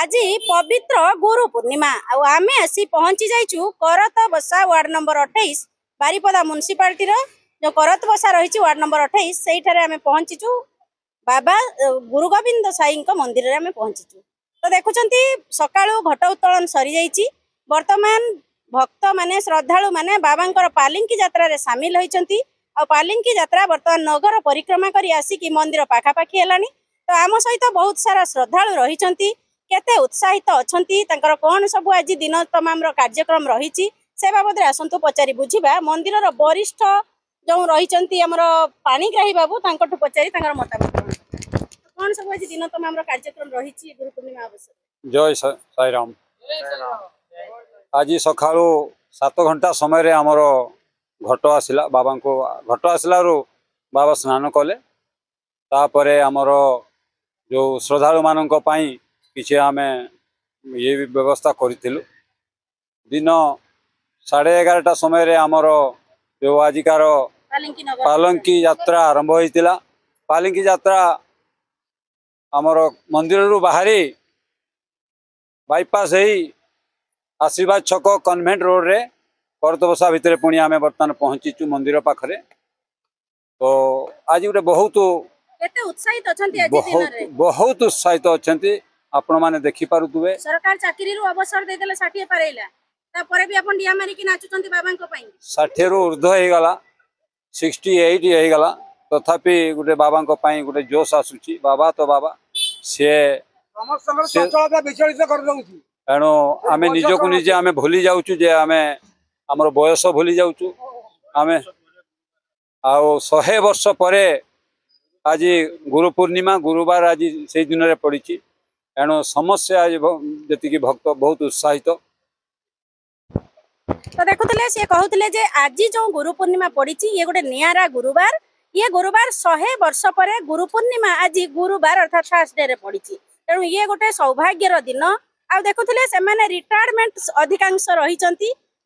आज पवित्र गुरु पूर्णिमा आमे आसी पहुंची जाइचु करत बसा वार्ड नंबर 28 बारिपदा म्युनिसिपालिटी जो करत बसा रही वार्ड नंबर 28 से आमे पहुंचीचु बाबा गुरु गोविंद साई मंदिर में पहुंचीचु। तो देखुंत सकाळु घट उत्तोलन सरी जाइए। वर्तमान भक्त माने श्रद्धालु माने बाबा पालिंकी यात्रा रे सामिल होइचंती। आ पालिंकी यात्रा वर्तमान नगर परिक्रमा करी आसिकी मंदिर पाखापाखि हेलानी। तो आम सहित बहुत सारा श्रद्धालु रहिचंती, केते उत्साहित अछंती, तांकर कोन सब आज दिन तमाम कार्यक्रम रही से बाबद आसतु पचारि बुझिबा। मंदिर वरिष्ठ जो रही आमर पाणिग्राही बाबू तांकठु पचारि तांकर मतामत कोन सब आज दिन तमाम कार्यक्रम रही गुरु पूर्णिमा अवसर। जय साई राम। आज सकाळु 7 घंटा समय रे आमर घट आसला बाबा को घट आसला बाबा स्नान कले। तापरे आमर जो श्रद्धालु मानक पई किछि आमे ये व्यवस्था करिथिलु। दिन 11:30 समय रे आमर जो आजिकार पालंकी यात्रा आरंभ होइतिला। पालंकी यात्रा आमर मंदिर रु बाहरी बाईपास है आशीर्वाद छक कन्वेंट रोड रे करतबसा भितर पुणी आम बर्तमान पहुंचीचु मंदिर पाखरे। तो आज गोटे बहुत उत्साहित अच्छा आपण मैंने देखी पारुथुबे। सरकार चाकरी रु अवसर दे देले 60 पारेला तापरे भी आपण डिया मारी कि नाचुचंती बाबा को पई 60 रु ऊर्ध्व हे गला 68 हे गला। तथापि गोटे बाबा को पई गोटे जोश आसुची। बाबा तो बाबा से तेणु आम निजक निजे आम भूली जाऊँ जे आम आमर बयस भूली जाऊँ। आम आ 100 वर्ष परे आज गुरु पूर्णिमा गुरुवार आज से दिन में पड़ी। तेणु समस्या आज जी भक्त बहुत उत्साहित। तो देखुले सी कहते जे आज जो गुरु पूर्णिमा पड़ी ये गोटे नियारा गुरुवार। ये गुरुवार 100 वर्ष पर गुरु पूर्णिमा आज गुरुवार अर्थात थर्सडे रे पड़ी। तेणु ये गोटे सौभाग्यर दिन। आ देखुले से माने रिटायरमेंट अधिकांश रही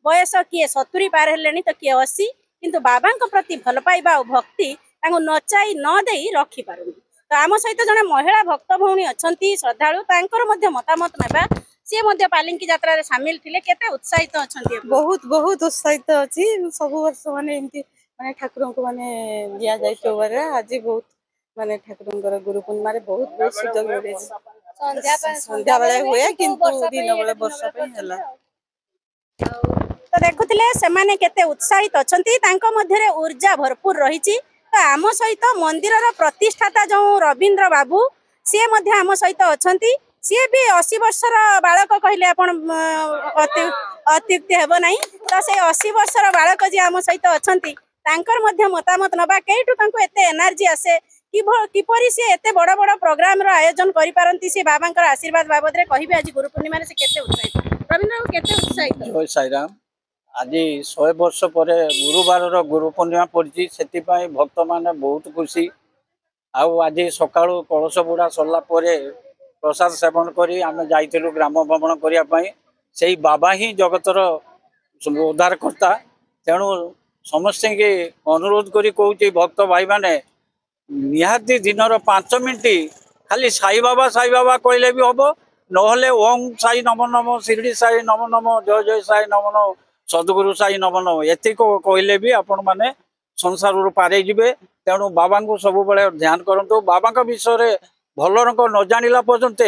बयस किए 70 पार हेलेनी तो किए 80 किंतु बाबा प्रति भल पाइबा और भक्ति नचाई न दे रखी पारुनी। तो आम सहित जड़े महिला भक्त भौणी अच्छा श्रद्धालु तांकर मतामत नेबा। सी पालिंकी यात्रा रे सामिल थिले केते उत्साहित अच्छा बहुत बहुत उत्साहित अच्छी सब वर्ष माने एमती माने ठाकुर को माने दिया जाय चोबर आज बहुत माने ठाकुर गुरु पूर्णिमा रे बहुत बहुत सुजोग मिले। संध्या बेले हुए किंतु दिन बेले वर्षा पे हला। तो देखुले से माने केते उत्साहित अछंती तांको मध्यरे ऊर्जा भरपूर रही। तो आम सहित मंदिर प्रतिष्ठाता जो रवींद्र बाबू सी मध्य आम सहित अछंती। सी भी 80 वर्षर बालक कहले आपण अत्युक्ति हेबो नाही। तो से 80 वर्षर बालक जी आम सहित अछंती तांकर मध्य मतामत नबा केइटु तांको एते एनर्जी आसे किपरि से एते बड़ बड़ प्रोग्राम रो आयोजन करि पारंती। से बाबांकर आशीर्वाद बाबद रे कहिबे आज गुरु पूर्णिमा रे से केते उत्साहित रवींद्र बाबू केते उत्साहित। जय साई राम। आज 100 वर्ष पर गुरुवार गुरु पूर्णिमा पड़ी से भक्त मान बहुत खुशी। आज सकाळु कलश बुड़ा सरला प्रसाद सेवन करी आम जाइलु ग्राम भ्रमण करने से बाबा ही जगतर उद्धार करता। तेणु समस्त के अनुरोध करी कहूँ भक्त भाई माने निहाती दिन 5 मिनिट खाली साई बाबा कहले भी हम नहले ओम साई नमो नमो शिरडी साई नमो नमो जय जय साई नमो नमो सदगुरु साई नमो नमो एति कहले भी आपण माने संसार पारे जिबे। तेणु बाबा को सब बेले ध्यान करंतु। बाबा विषय भल रंग न जानिला पर्यंत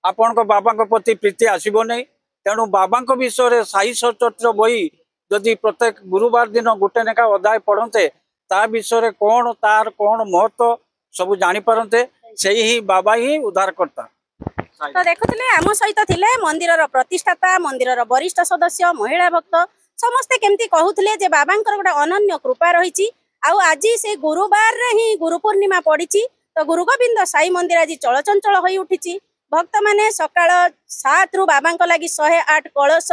आपण बाबा प्रति प्रीति आसब नहीं। तेणु बाबा विषय साई सचरित्र बही जदि प्रत्येक गुरुवार दिन गोटे नेखा अध्याय पढ़ते ता विषय कौन तार कौन महत्व सब जानीपारते से ही बाबा ही उद्धार करता। तो देखुले आम सहित थिले मंदिर प्रतिष्ठाता मंदिर वरिष्ठ सदस्य महिला भक्त समस्ते केमती कहूले जे बाबांकर गोटे अनन्य कृपा रही। आज से गुरुवार रे ही गुरु पूर्णिमा पड़ी। तो गुरु गोविंद साई मंदिर आज चलचंचल हो उठी। भक्त माने सकाळ 7 रु बाबा लगी 108 कलश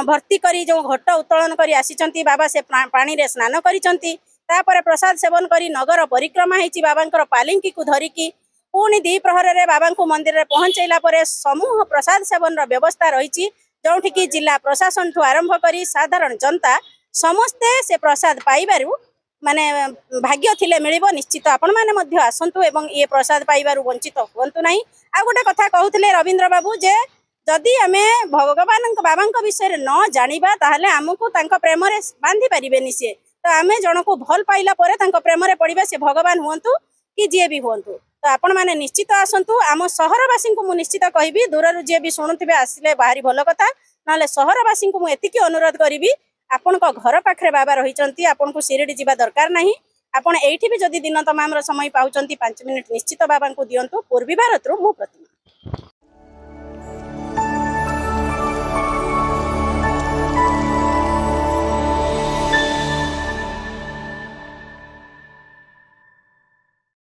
भर्ती करी जो घट उत्तोलन करी आसीचंती। बाबा से पानी रे स्नान करिचंती। तापर प्रसाद सेवन करी नगर परिक्रमा हेची बाबांकर पालिंकी को धरिकी पुणी 2 प्रहर रे बाबा को मंदिर रे पहुंचैला परे समूह प्रसाद सेवन रो व्यवस्था रही। जोठी की जिला प्रशासन ठू आरंभ करी साधारण जनता समस्ते से प्रसाद पाइबारु माने भाग्य थिले मिलिबो निश्चित आपण माने मध्य आसंतु एवं ये प्रसाद पाइबारु वंचित हुंतु नाही। आ गोटे कथा कहउथिले रविंद्र बाबू जे जदि आमे भगवान बाबा विषय न जानिबा ताहले हमकु तांका प्रेम रे बांधी परिबेनी से। तो आमे जन को भल पाइला परे तांका प्रेम रे पड़िबा से भगवान हुंतु कि जे भी हुंतु। तो आपण माने निश्चित आसंतु आम सहरवासी को मु निश्चित कहबी दूर जे भी शुणुथिबे आसिले बाहरी भल कथा नाले सहरवासी को मु एतिकी अनुरोध करिबी आपण को घर पाखरे बाबा रहिचंती आपण को शिरडी जिबा दरकार नाही। आपण एठी भी जदि दिन तमाम समय पाउचंती 5 मिनिट निश्चित बाबा को दियंतु। पूर्वी भारत रु मु प्रतिमा।